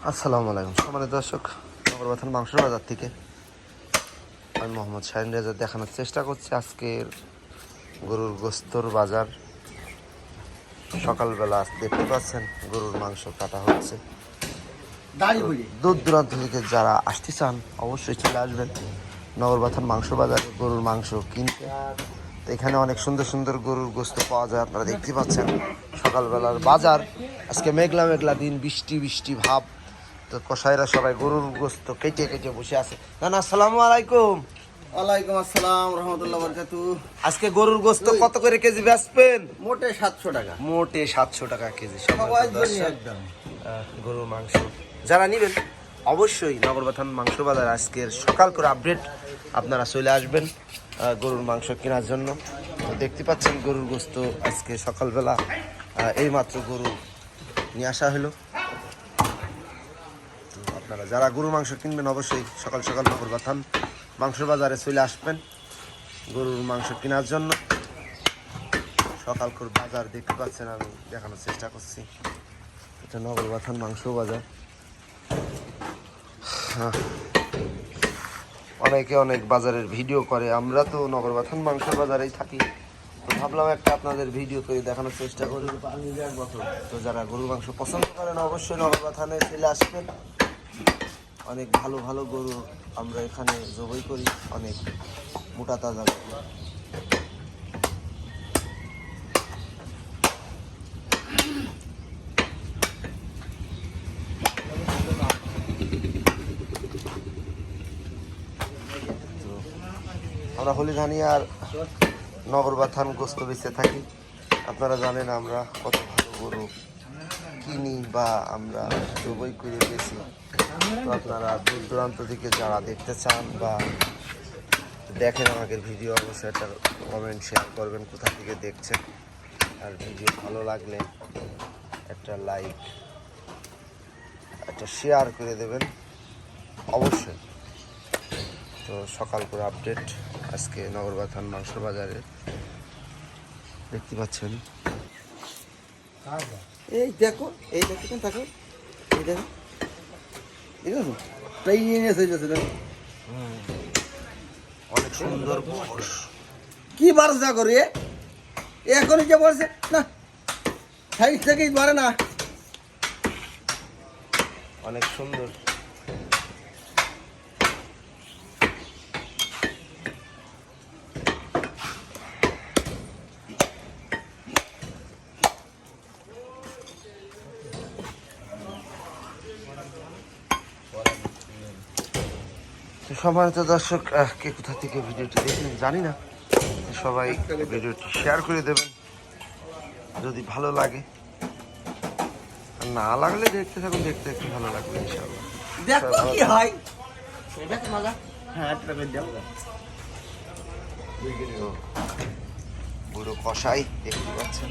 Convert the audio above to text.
আসসালামু আলাইকুম সম্মানিত দর্শক, নগরবাথান মাংসের বাজার থেকে আমি মোহাম্মদ শাহিন রেজা দেখানোর চেষ্টা করছি আজকের গরুর গোস্তর বাজার। সকালবেলা দেখতে পাচ্ছেন গরুর মাংস কাটা হচ্ছে। দূর দূরান্ত থেকে যারা আসতে চান অবশ্যই চলে আসবেন নগরবাথান মাংস বাজারে গরুর মাংস কিনতে। তো এখানে অনেক সুন্দর সুন্দর গরুর গোস্ত পাওয়া যায়। আপনারা দেখতে পাচ্ছেন সকালবেলার বাজার। আজকে মেঘলা মেঘলা দিন, বৃষ্টি বৃষ্টি ভাব। তো কসাইরা সবাই গরুর গোস্ত কেটে কেটে বসে আছে। না আসসালামু আলাইকুম। ওয়ালাইকুম আসসালাম রহমতুল্লাহ বরকাতু। আজকে গরুর গোস্ত কত করে কেজি বেচবেন? মোটে 700 টাকা। মোটে 700 টাকা কেজি। সবাই একদম গরুর মাংস যারা নেবেন অবশ্যই নগরবাথান মাংস বাজার আজকের সকাল করে আপডেট আপনারা চলে আসবেন গরুর মাংস কেনার জন্য। তো দেখতে পাচ্ছেন গরুর গোস্ত আজকে সকালবেলা এইমাত্র গরু নিয়ে আসা হলো। তো আপনারা যারা গরুর মাংস কিনবেন অবশ্যই সকাল সকাল নগরবাথান মাংস বাজারে চলে আসবেন গরুর মাংস কেনার জন্য। সকাল করে বাজার দেখতে পাচ্ছেন, আমি দেখানোর চেষ্টা করছি। এটা নগরবাথান মাংস বাজার। অনেকে অনেক বাজারের ভিডিও করে, আমরা তো নগরবাথান মাংস বাজারেই থাকি। তো ভাবলাম একটা আপনাদের ভিডিও করে দেখানোর চেষ্টা করি। তো যারা গরুর মাংস পছন্দ করেন অবশ্যই নগরবাথানে চলে আসবেন। অনেক ভালো ভালো গরু আমরা এখানে জবাই করি, অনেক মোটা তাজা গরু। আমরা হলিধানি আর নগরবাথান গোস্ত বেঁচে থাকি। আপনারা জানেন আমরা কত ভালো গরু কিনি বা আমরা জবাই করে বেশি। তো আপনারা দূর দূরান্ত থেকে যারা দেখতে চান বা দেখেন আমাদের ভিডিও অবশ্যই একটা কমেন্ট শেয়ার করবেন কোথা থেকে দেখছেন। আর ভিডিও ভালো লাগলে একটা লাইক একটা শেয়ার করে দেবেন অবশ্যই। তো সকাল করে আপডেট আজকে নগরবাথান মাংস বাজারে দেখতে পাচ্ছেন। এই দেখো থাকো, এই দেখো ঠিক আছে, ট্রেনে এসে যাচ্ছে দেখো অনেক সুন্দর বস। কি বারস যা করি এখনই যে বলছে না সাইড থেকেই পারে না। অনেক সুন্দর সম্মানিত দর্শক, কে কোথা থেকে ভিডিওটি দেখলেন জানি না, সবাই ভিডিওটি শেয়ার করে দেবেন যদি ভালো লাগে। আর না লাগলে দেখতে থাকুন, দেখতে দেখতে ভালো লাগবে ইনশাআল্লাহ। দেখো কি হয় দেখো মজা। হ্যাঁ এটা করে দাও। তো পুরো কষাই দেখতে পাচ্ছেন।